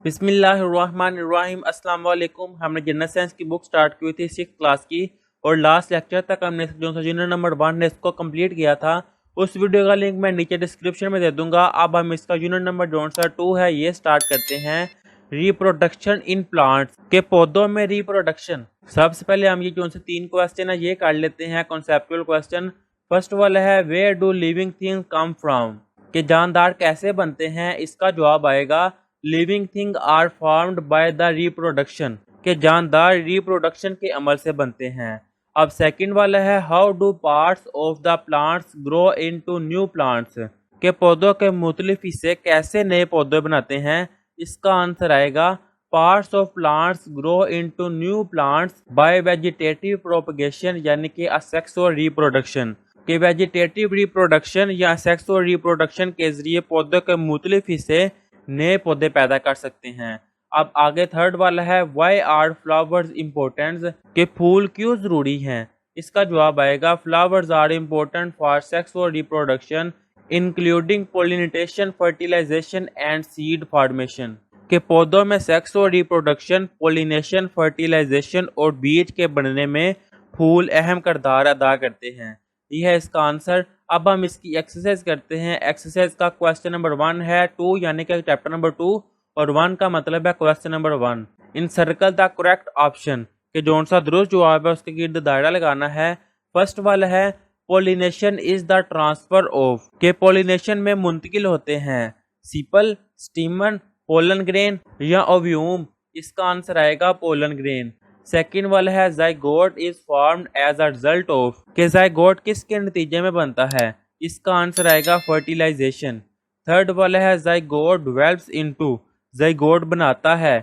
बिस्मिल्लाहिर्रहमानिर्रहीम। अस्सलाम वालेकुम। हमने जनरल साइंस की बुक स्टार्ट की हुई थी 6th क्लास की और लास्ट लेक्चर तक हमने जो सा यूनिट नंबर 1 है इसको कंप्लीट किया था। उस वीडियो का लिंक मैं नीचे डिस्क्रिप्शन में दे दूंगा। अब हम इसका यूनिट नंबर जो सा 2 है ये स्टार्ट करते हैं। रिप्रोडक्शन इन प्लांट्स के पौधों में रिप्रोडक्शन। सबसे पहले हम ये जो से 3 क्वेश्चन है ये काट लेते हैं कॉन्सेप्चुअल क्वेश्चन। फर्स्ट वाला है where do living things come from, के जानदार कैसे बनते हैं। इसका जवाब आएगा living thing are formed by the reproduction, के जानदार रिप्रोडक्शन के अमल से बनते हैं। अब सेकंड वाला है how do parts of the plants grow into new plants, के पौधों के मुख्तलिफ हिस्से कैसे नए पौधे बनाते हैं। इसका आंसर आएगा parts of plants grow into new plants by vegetative propagation, यानी कि असेक्सुअल रिप्रोडक्शन, के वेजिटेटिव रिप्रोडक्शन या असेक्सुअल रिप्रोडक्शन के जरिए पौधों के मुख्तलिफ हिस्से नए पौधे पैदा कर सकते हैं। अब आगे थर्ड वाला है व्हाई आर फ्लावर्स इम्पोर्टेंट, के फूल क्यों जरूरी हैं। इसका जवाब आएगा flowers are important for sexual reproduction including pollination, fertilisation and seed formation, के पौधों में सेक्सुअल रिप्रोडक्शन, पोलिनेशन, फर्टिलाइजेशन और बीज के बनने में फूल अहम किरदार अदा करते हैं। यह है इसका आंसर। अब हम इसकी एक्सरसाइज करते हैं। एक्सरसाइज का क्वेश्चन नंबर 1 है 2 यानी कि चैप्टर नंबर 2 और 1 का मतलब है question number 1। In circle the correct option, के जो सा दुरुस्त जवाब है उसके गिर्द दायरा लगाना है। फर्स्ट वाला है pollination is the transfer of, के पोलिनेशन में मुंतकिल होते हैं सीपल, स्टीमन, पोलन ग्रेन या ओव्यूम। इसका आंसर आएगा पोलन ग्रेन। सेकेंड वाला है zygote is formed as a result of, के जाइगोट किसके नतीजे में बनता है। इसका आंसर आएगा फर्टिलाइजेशन। थर्ड वाला है जाइगोट डेवलप्स इनटू, जाइगोट बनाता है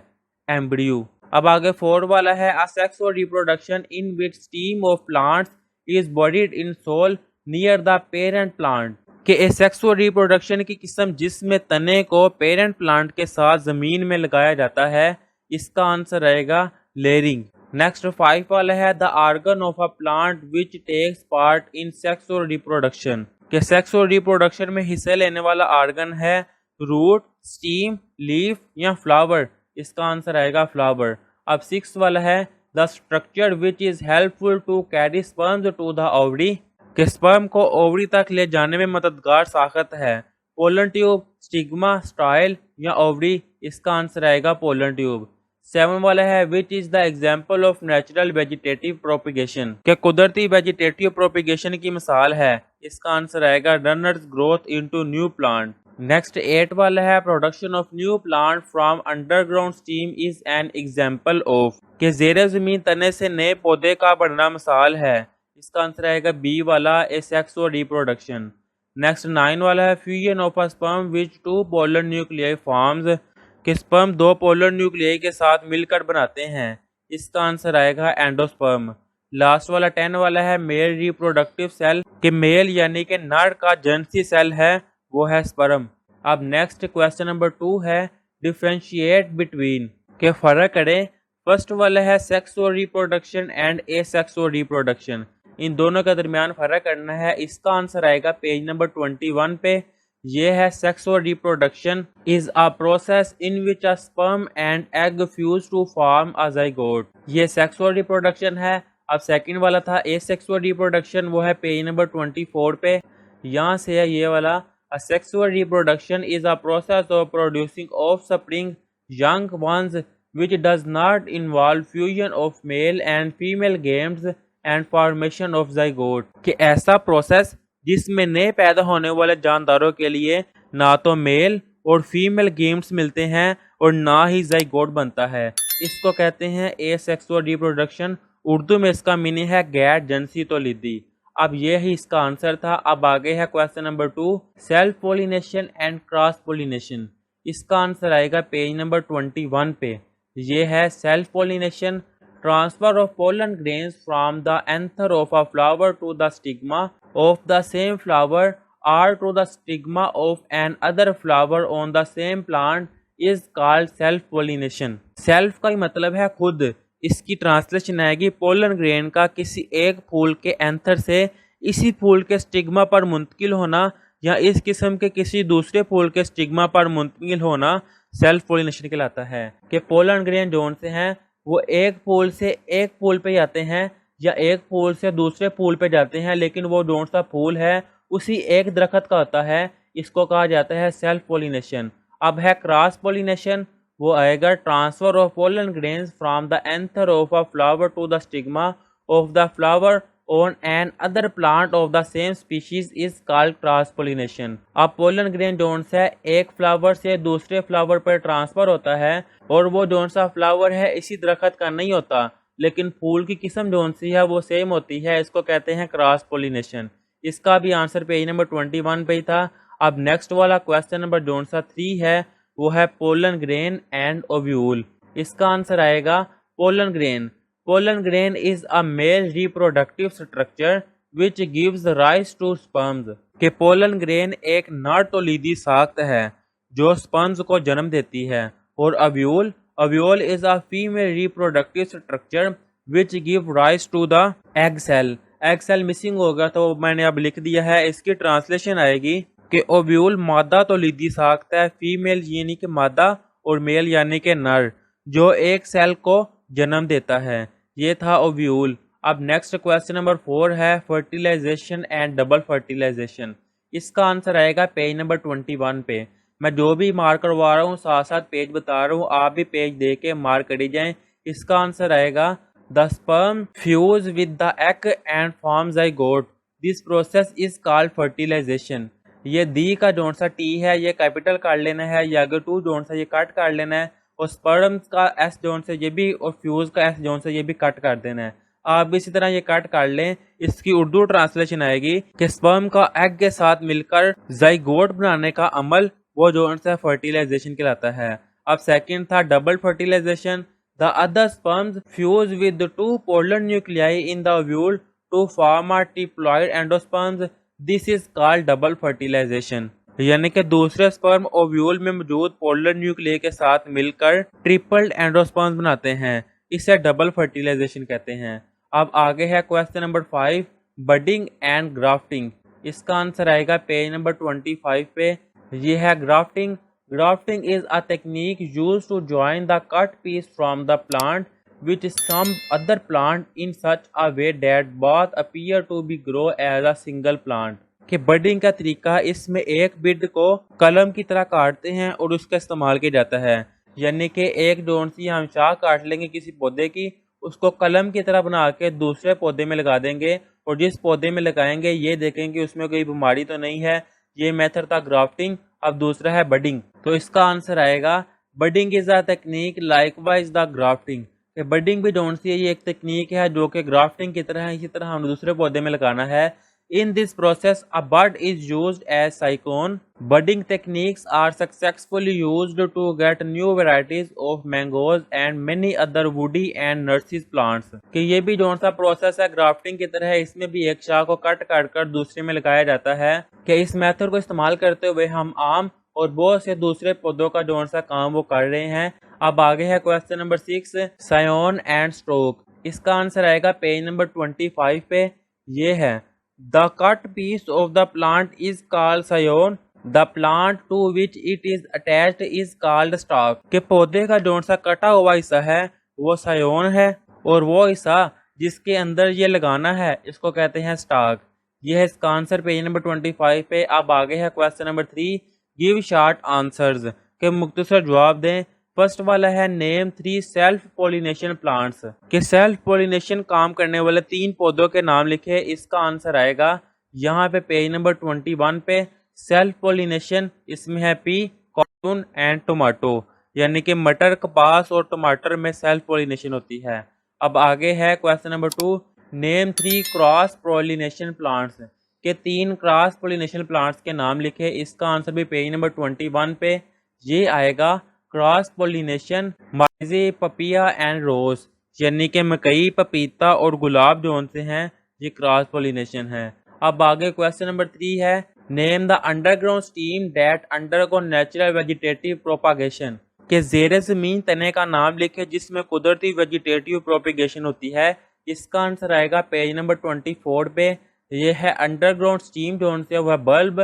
एम्ब्रियो। अब आगे फोर्थ वाला है asexual reproduction in which stem of plants is buried in soil near the parent plant, के एसेक्सुअल रिप्रोडक्शन की किस्म जिसमें तने को पेरेंट प्लांट के साथ जमीन में लगाया जाता है। इसका आंसर आएगा लेयरिंग। नेक्स्ट 5 वाला है the organ of a plant which takes part in sexual reproduction, के सेक्सुअल रिप्रोडक्शन में हिस्सा लेने वाला आर्गन है रूट, स्टीम, लीफ या फ्लावर। इसका आंसर आएगा फ्लावर। अब 6 वाला है the structure which is helpful to carry sperms to the ovary, के स्पर्म को ओवरी तक ले जाने में मददगार साखत है पोलन ट्यूब, स्टिग्मा, स्टाइल या ओवरी। इसका आंसर आएगा पोलन ट्यूब। 7 वाला है विच is the example of natural vegetative propagation, के कुदरती वेजिटेटिव प्रोपिगेशन की मिसाल है। इसका आंसर आएगा runners growth into new plant. Next 8 वाला है production of new plant from underground steam is an example of, के जेर जमीन तने से नए पौधे का बनना मिसाल है। इसका आंसर आएगा बी वाला एसेक्सुअल रिप्रोडक्शन। नेक्स्ट 9 वाला है fusion of a sperm which 2 polar nuclei forms, के स्पर्म 2 पोलर न्यूक्लियाई के साथ मिलकर बनाते हैं। इसका आंसर आएगा एंडोस्पर्म। लास्ट वाला 10 वाला है मेल रिप्रोडक्टिव सेल, के मेल यानी कि नर का जनसी सेल है वो है स्पर्म। अब नेक्स्ट क्वेश्चन नंबर 2 है डिफरेंशिएट बिटवीन, के फर्क करें। फर्स्ट वाला है sexual reproduction and asexual reproduction, इन दोनों के दरमियान फर्क करना है। इसका आंसर आएगा पेज नंबर 21 पे। ये है sexual reproduction is a process in which a sperm and egg fuse to form a zygote, ये सेक्सुअल रिप्रोडक्शन है। अब सेकंड वाला था एसेक्सुअल रिप्रोडक्शन, वो है पेज नंबर 24 पे। यहाँ से है ये वाला asexual reproduction is a process of producing offspring young ones which does not involve fusion of male and female gametes and formation of zygote, कि ऐसा प्रोसेस जिसमें नए पैदा होने वाले जानदारों के लिए ना तो मेल और फीमेल गेम्स मिलते हैं और ना ही जाइगोट बनता है। इसको कहते हैं एसेक्सुअल रिप्रोडक्शन। उर्दू में इसका मीनिंग है गैर जनसी तौलीदी। अब ये ही इसका आंसर था। अब आगे है question number 2 self pollination and cross pollination. इसका आंसर आएगा पेज नंबर 21 पे। ये है self pollination transfer of pollen grains from the anther of a flower to the stigma of the same flower और to the stigma of another flower on the same plant is called self pollination. Self का ही मतलब है खुद, इसकी translation आएगी pollen grain का किसी एक फूल के एंथर से इसी फूल के स्टिग्मा पर मुंतकिल होना या इस किस्म के किसी दूसरे फूल के स्टिग्मा पर मुंतकिल होना सेल्फ पोलिनेशन कहलाता है। कि पोलन ग्रेन जोन से हैं वो एक फूल से एक फूल पे जाते हैं या एक फूल से दूसरे फूल पे जाते हैं, लेकिन वो जोन सा फूल है उसी एक दरख्त का होता है, इसको कहा जाता है सेल्फ पोलिनेशन। अब है क्रॉस पोलिनेशन, वो आएगा transfer of pollen grains from the anther of a flower to the stigma of the flower on another plant of the same species is called cross pollination. अब pollen grain जोन से एक flower से दूसरे flower पर transfer होता है और वो जोन सा फ्लावर है इसी दरख्त का नहीं होता, लेकिन फूल की किस्म जोन सी है वो सेम होती है, इसको कहते हैं क्रॉस पोलिनेशन। इसका भी आंसर पेज नंबर 21 पे ही था। अब नेक्स्ट वाला क्वेश्चन नंबर जोन सा 3 है, वो है पोलन ग्रेन एंड ओव्यूल। इसका आंसर आएगा pollen grain. Pollen grain is a male reproductive structure which gives rise to sperms. कि पोलन ग्रेन एक नर तौलीदी साख्त है जो स्पर्म्स को जन्म देती है। और ovule is a female reproductive structure which give rise to the egg cell. Egg cell missing होगा तो मैंने अब लिख दिया है, इसकी ट्रांसलेशन आएगी कि ओव्यूल मादा तौलीदी साख्त है, फीमेल यानी कि मादा और मेल यानी कि नर, जो एक सेल को जन्म देता है। ये था ओव्यूल। अब नेक्स्ट क्वेश्चन नंबर 4 है फर्टिलाइजेशन एंड डबल फर्टिलाइजेशन। इसका आंसर आएगा पेज नंबर 21 पे। मैं जो भी मार्क करवा रहा हूँ साथ साथ पेज बता रहा हूँ, आप भी पेज दे के मार्क करी जाएं। इसका आंसर आएगा the sperm fuse with the egg and form zygote, this process is called fertilisation. ये दी का जोन सा टी है ये कैपिटल काट लेना है, या अगर टू जोन सा ये कट काट लेना है, और स्पर्म का एस जोन से ये भी और फ्यूज का एस जोन से ये भी कट कर देना है। आप भी इसी तरह ये कट काट लें। इसकी उर्दू ट्रांसलेशन आएगी कि स्पर्म का एग के साथ मिलकर ज़ाइगोट बनाने का अमल वो जोन से फर्टिलाइजेशन कहलाता है। अब सेकंड था double fertilisation. The other sperms fuse with two polar nuclei in the ovule to form a diploid endosperms, this is called double fertilisation. यानी कि दूसरे स्पर्म ओव्यूल में मौजूद पोलर न्यूक्लियाई के साथ मिलकर ट्रिपल्ड एंडोस्पर्म्स बनाते हैं, इसे डबल फर्टिलाइजेशन कहते हैं। अब आगे है question number 5 budding and grafting. इसका आंसर आएगा पेज नंबर 25 पे। ये है grafting. Grafting is a technique used to join the cut piece from the plant which some other plant in such a way that both appear to be grow as a single plant। कि budding का तरीका, इसमें एक bid को कलम की तरह काटते हैं और उसका इस्तेमाल किया जाता है। यानी कि एक जोन सी हम शाख काट लेंगे किसी पौधे की, उसको कलम की तरह बना के दूसरे पौधे में लगा देंगे, और जिस पौधे में लगाएंगे ये देखेंगे उसमें कोई बीमारी तो नहीं है। ये मेथड था ग्राफ्टिंग। अब दूसरा है बडिंग। तो इसका आंसर आएगा budding is a technique likewise the grafting. Budding भी जोन सी है, ये एक तकनीक है जो कि ग्राफ्टिंग की तरह है, इसी तरह हम दूसरे पौधे में लगाना है। In this process a bud is used as scion. Budding techniques are successfully used to get new varieties of mangoes and many other woody and nursery plants. कि ये भी जोन सा प्रोसेस है ग्राफ्टिंग की तरह है, इसमें भी एक शाख को कट काट कर दूसरे में लगाया जाता है। कि इस मेथड को इस्तेमाल करते हुए हम आम और बहुत से दूसरे पौधों का जोन सा काम वो कर रहे हैं। अब आगे है question number 6 scion and stroke. इसका आंसर आएगा पेज नंबर 25 पे। ये है the cut piece of the plant is called scion, the plant to which it is attached is called stock. के पौधे का जोन सा कटा हुआ हिस्सा है वो सायोन है, और वो हिस्सा जिसके अंदर ये लगाना है इसको कहते हैं स्टॉक। ये है इसका आंसर पेज नंबर 25 पे। अब आगे है question number 3 give short answers. के मुख्तसर जवाब दें। फर्स्ट वाला है नेम 3 सेल्फ पोलिनेशन प्लांट्स। के सेल्फ पोलिनेशन काम करने वाले 3 पौधों के नाम लिखे। इसका आंसर आएगा यहाँ पे पेज नंबर 21 पे। सेल्फ पोलिनेशन इसमें है पी, कॉटन एंड टोमेटो, यानी कि मटर, कपास और टमाटर में सेल्फ पोलिनेशन होती है। अब आगे है question number 2 name 3 cross pollination plants. के 3 क्रॉस पोलिनेशन प्लांट्स के नाम लिखे। इसका आंसर भी पेज नंबर 21 पे। ये आएगा क्रॉस पोलिनेशन माइजे, पपिया एंड रोज, यानी कि मकई, पपीता और गुलाब जोन से हैं, ये क्रॉस पोलिनेशन है। अब आगे क्वेश्चन नंबर 3 है name the underground steam that undergo natural vegetative propagation. के ज़ेरे ज़मीन तने का नाम लिखे जिसमें कुदरती वेजिटेटिव प्रोपिगेशन होती है। इसका आंसर आएगा पेज नंबर 24 पे। ये है अंडरग्राउंड स्टीम जोन से वह bulb,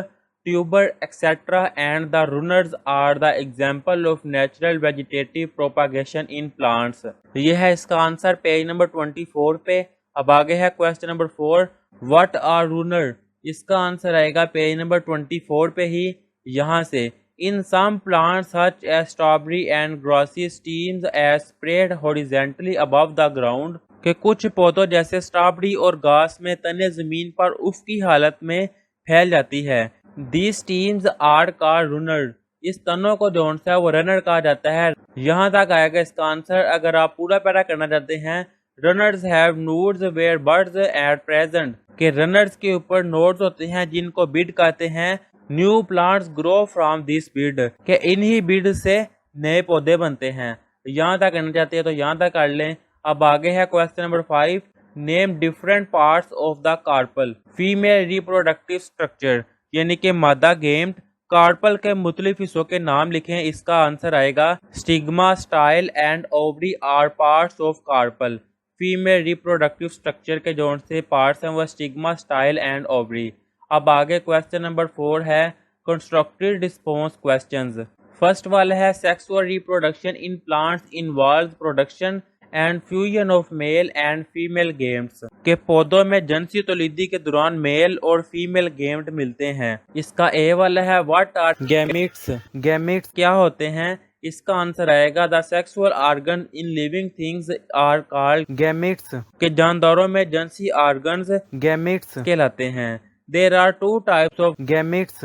tuber, etc. and the runners are the example of natural vegetative propagation in plants। ये है इसका आंसर पेज नंबर 24 पे। अब आगे है question number 4, what are runner? इसका आंसर आएगा पेज नंबर 24 पे ही। यहाँ से in some plants such as strawberry and grassy stems as spread horizontally above the ground, के कुछ पौधों जैसे स्ट्रॉबेरी और घास में तने जमीन पर उफ की हालत में फैल जाती है। दी स्टीम्स आर कॉल्ड रनर। इस तनों को जोन से वो रनर कहा जाता है। यहाँ तक आएगा इसका आंसर। अगर आप पूरा पैरा करना चाहते हैं, runners have nodes where buds at present, के रनर्स के ऊपर नोड्स होते हैं जिनको बीड कहते हैं। New plants grow from this bud, के इन्हीं बीड से नए पौधे बनते हैं। यहाँ तक करना चाहते हैं तो यहाँ तक कर लें। अब आगे है question number 5, name different parts of the carpel female reproductive structure, यानी कि मादा गेम्ड कार्पल के मुख्तलिफ हिस्सों के नाम लिखें। इसका आंसर आएगा stigma, style and ovary are parts of carpel. Female reproductive structure के जो से पार्ट्स हैं वह स्टिग्मा, स्टाइल एंड ओवरी। अब आगे क्वेश्चन नंबर 4 है कंस्ट्रक्टेड रिस्पॉन्स क्वेश्चंस। फर्स्ट वाला है sexual reproduction in plants involves production and fusion of male and female games, के पौधों में जनसी तौलीदी के दौरान मेल और फीमेल गेम्ड मिलते हैं। इसका ए वाला है व्हाट आर गैमेट्स। गैमेट्स क्या होते हैं? इसका आंसर आएगा the sexual organ in living things are called gametes, के जानदारों में जनसी ऑर्गन्स गैमेट्स कहलाते हैं। There are 2 types of gametes,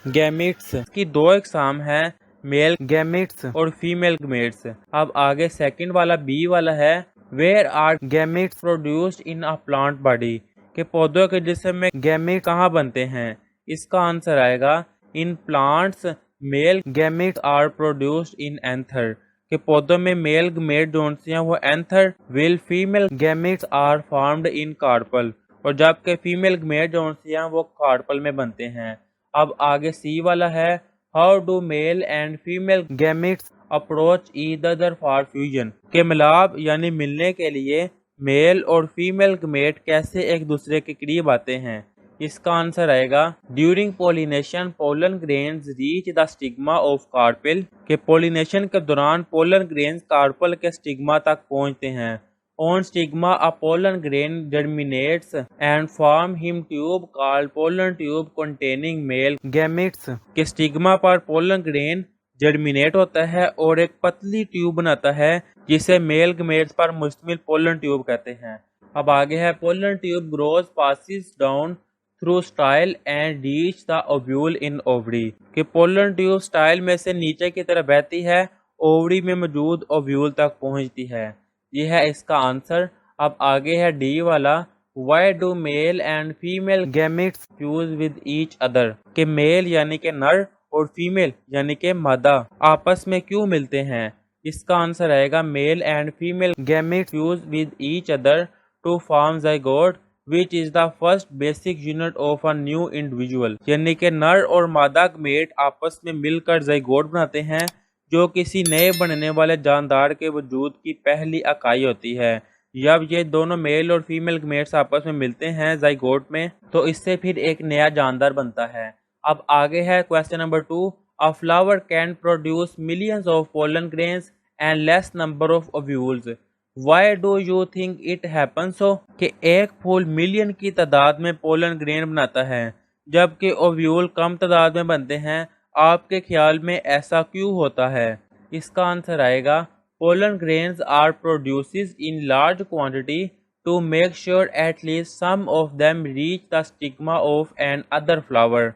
gametes की 2 इकसाम है, मेल गैमेट्स और फीमेल गैमेट्स। अब आगे सेकंड वाला बी वाला है where are gametes produced in a plant body, के पौधों के जिस्म में गैमेट कहाँ बनते हैं? इसका आंसर आएगा in plants male gametes are produced in anther, के पौधों में मेल गैमेट जो हैं वो anther, while female gametes are formed in carpel, और जबकि फीमेल गैमेट जो हैं वो कार्पल में बनते हैं। अब आगे सी वाला है how do mail and female gametes approach each other for fusion, के मिलाप यानी मिलने के लिए मेल और फीमेल गैमेट कैसे एक दूसरे के करीब आते हैं? इसका आंसर आएगा during pollination pollen grains reach the stigma of carpel, के पोलिनेशन के दौरान पोलन ग्रेन्स कार्पल के स्टिग्मा तक पहुंचते हैं। On stigma a pollen grain germinates and form him tube called pollen tube containing male gametes, के stigma पर pollen grain germinate होता है और एक पतली ट्यूब बनाता है जिसे मेल गैमेट्स पर मुश्तमिल पोलन ट्यूब कहते हैं। अब आगे है pollen tube grows passes down through style and reach the ovule in ovary, के पोलन ट्यूब स्टाइल में से नीचे की तरफ बहती है, ओवरी में मौजूद ओव्यूल तक पहुंचती है। यह है इसका आंसर। अब आगे है डी वाला why do mail and female gametes fuse with each other, के मेल यानी के नर और फीमेल यानी के मादा आपस में क्यों मिलते हैं? इसका आंसर आएगा male and female gametes fuse with each other to form zygote which is the first basic unit of a new individual, यानी कि नर और मादा गैमेट आपस में मिलकर ज़ाइगोट बनाते हैं जो किसी नए बनने वाले जानदार के वजूद की पहली इकाई होती है। जब ये दोनों मेल और फीमेल गैमेट्स आपस में मिलते हैं ज़ाइगोट में, तो इससे फिर एक नया जानदार बनता है। अब आगे है question number 2, a flower can produce millions of pollen grains and less number of ovules, why do you think it happens so, कि एक फूल मिलियन की तादाद में पोलन ग्रेन बनाता है जबकि ओव्यूल कम तादाद में बनते हैं। आपके ख्याल में ऐसा क्यों होता है? इसका आंसर आएगा pollen grains are produces in large quantity to make sure at least some of them reach the stigma of another flower,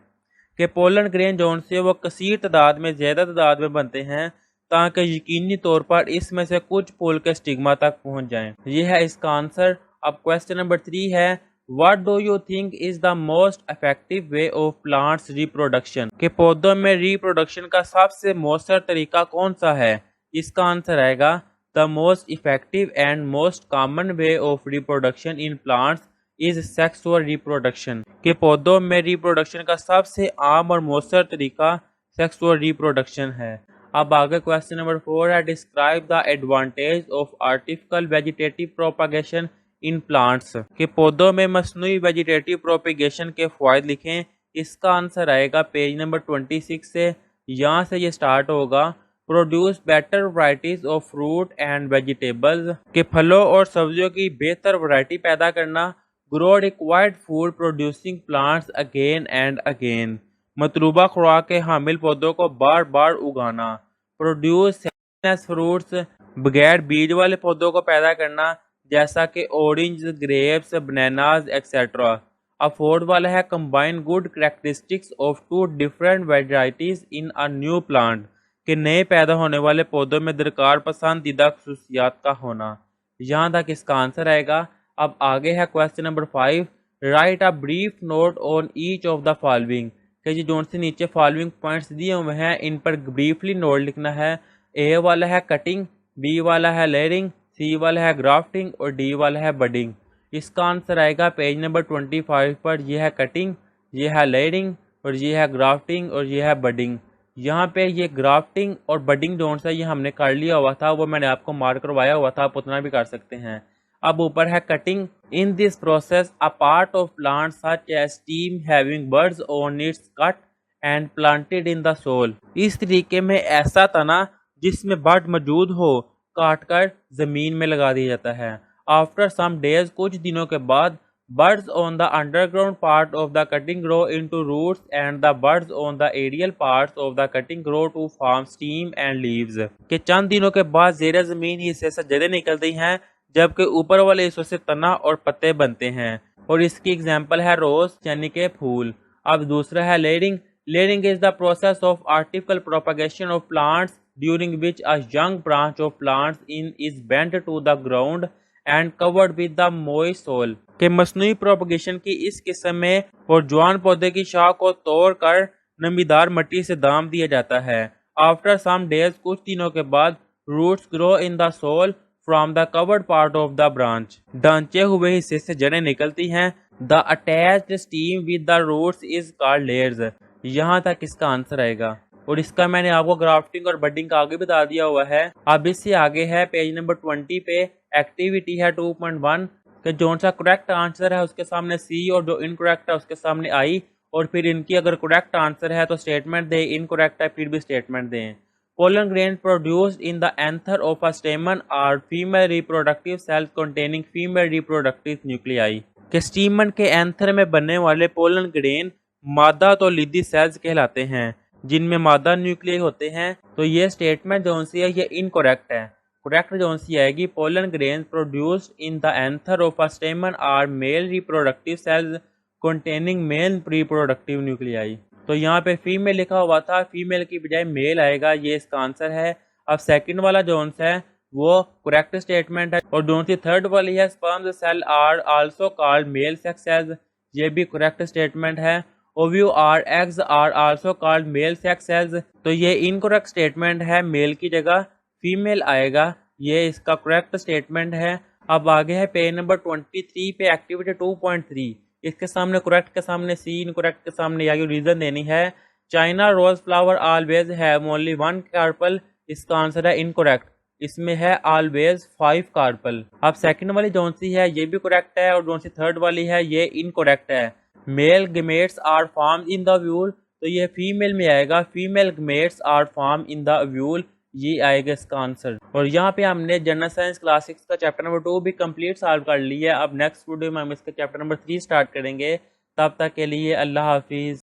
के पोलन ग्रेन जोन से वो कसीर तादाद में ज़्यादा तादाद में बनते हैं ताकि यकीनी तौर पर इसमें से कुछ फूल के स्टिग्मा तक पहुंच जाएं। यह है इसका आंसर। अब क्वेश्चन नंबर 3 है what do you think is the most effective way of plants reproduction, के पौधों में रिप्रोडक्शन का सबसे मौसर तरीका कौन सा है? इसका आंसर आएगा the most effective and most common way of reproduction in plants is sexual reproduction, के पौधों में रिप्रोडक्शन का सबसे आम और मौसर तरीका सेक्सुअल रिप्रोडक्शन है। अब आगे क्वेश्चन नंबर 4 है describe the advantage of artificial vegetative propagation in plants, के पौधों में मसनूई वेजिटेटिव प्रोपेगेशन के फ़ायदे लिखें। इसका आंसर आएगा पेज नंबर 26 से। यहाँ से ये स्टार्ट होगा। Produce better varieties of fruit and vegetables, के फलों और सब्जियों की बेहतर वैरायटी पैदा करना। Grow required food producing plants again and again, मतलूबा खुराक के हामिल पौधों को बार बार उगाना। प्रोड्यूस फ्रूट्स, बगैर बीज वाले पौधों को पैदा करना, जैसा कि ऑरेंज, ग्रेप्स, बनानाज एक्सेट्रा। अफोर्ड वाला है combine good characteristics of two different varieties in a new plant, के नए पैदा होने वाले पौधों में दरकार पसंदीदा खसूसियात का होना। यहाँ तक इसका आंसर आएगा। अब आगे है question number 5, right a brief note on each of the following, कि जी जोन से नीचे फॉलोइंग पॉइंट्स दिए हुए हैं इन पर ब्रीफली नोट लिखना है। ए वाला है कटिंग, बी वाला है लेयरिंग, सी वाला है ग्राफ्टिंग और डी वाला है बडिंग। इसका आंसर आएगा पेज नंबर 25 पर। यह है कटिंग, यह है लेयरिंग और यह है ग्राफ्टिंग और यह है बडिंग। यहाँ पे ये ग्राफ्टिंग और बडिंग जोन से ये हमने कर लिया हुआ था, वो मैंने आपको मार्क करवाया हुआ था, आप उतना भी कर सकते हैं। अब ऊपर है cutting. In this process a part of plant such as stem having buds on its cut and planted in the soil, इस तरीके में ऐसा तना जिसमें बर्ड मौजूद हो काट कर जमीन में लगा दिया जाता है। आफ्टर सम डेज, कुछ दिनों के बाद, birds on the underground part of the cutting grow into roots and the birds on the aerial parts of the cutting grow to form stem and leaves, के चंद दिनों के बाद ज़ेरे ज़मीन हिस्से से जड़ें निकलती हैं, जबकि ऊपर वाले हिस्सों से तना और पत्ते बनते हैं। और इसकी एग्जांपल है रोज यानी के फूल। अब दूसरा है layering. Layering is the process of artificial propagation of plants during which a young branch of plants in is bent to the ground and covered with the moist soil, के मसनूई प्रोपगेशन की इस किस्म में और जवान पौधे की शाख को तोड़कर नमीदार मिट्टी से दाम दिया जाता है। आफ्टर सम डेज, कुछ दिनों के बाद, roots grow in the soil from the covered part of the branch, ढांचे हुए हिस्से से जड़ें निकलती हैं। The attached stem with the roots is called layers. यहाँ तक इसका आंसर आएगा। और इसका मैंने आपको ग्राफ्टिंग और बडिंग का आगे बता दिया हुआ है। अब इससे आगे है पेज नंबर 20 पे एक्टिविटी है 2.1, कि जो सा करेक्ट आंसर है उसके सामने सी और जो इनकरेक्ट है उसके सामने आई, और फिर इनकी अगर करेक्ट आंसर है तो स्टेटमेंट दें, इनकरेक्ट है फिर भी स्टेटमेंट दें। Pollen grain produced in the anther of a stamen are female reproductive cells containing female reproductive nuclei, के स्टीमन के एंथर में बनने वाले पोलन ग्रेन मादा तो लिदी सेल्स कहलाते हैं जिनमें मादा न्यूक्लियाई होते हैं। तो ये स्टेटमेंट जो सी है ये इनकरेक्ट है। करेक्ट जो सी आएगी, pollen grain produced in the anther of a stamen are male reproductive cells containing male reproductive nuclei. तो यहाँ पे फीमेल लिखा हुआ था, फीमेल की बजाय मेल आएगा, ये इसका आंसर है। अब सेकंड वाला जोन है वो करेक्ट स्टेटमेंट है। और जोन सी थर्ड वाली है, sperm cell are also called male sex cells, ये भी करेक्ट स्टेटमेंट है। Ovum are eggs are also called male sex cells, तो ये इनकरेक्ट स्टेटमेंट है, मेल की जगह फीमेल आएगा, ये इसका करेक्ट स्टेटमेंट है। अब आगे है पेज नंबर 23 पे एक्टिविटी 2.3, इसके सामने करेक्ट के सामने सी, इनकरेक्ट के सामने या रीजन देनी है। China rose flower always have only 1 carpel, इसका आंसर है इनकरेक्ट, इसमें है ऑलवेज 5 कार्पल। अब सेकंड वाली जोन सी है ये भी करेक्ट है, और जोन सी थर्ड वाली है ये इनकरेक्ट है। Male gametes are form in the ovule, तो ये फीमेल में आएगा, female gametes are form in the ovule, ये आएगा इसका आंसर। और यहाँ पे हमने जनरल साइंस क्लास 6 का चैप्टर नंबर 2 भी कंप्लीट सॉल्व कर लिया है। अब नेक्स्ट वीडियो में हम इसका चैप्टर नंबर 3 स्टार्ट करेंगे। तब तक के लिए अल्लाह हाफिज़।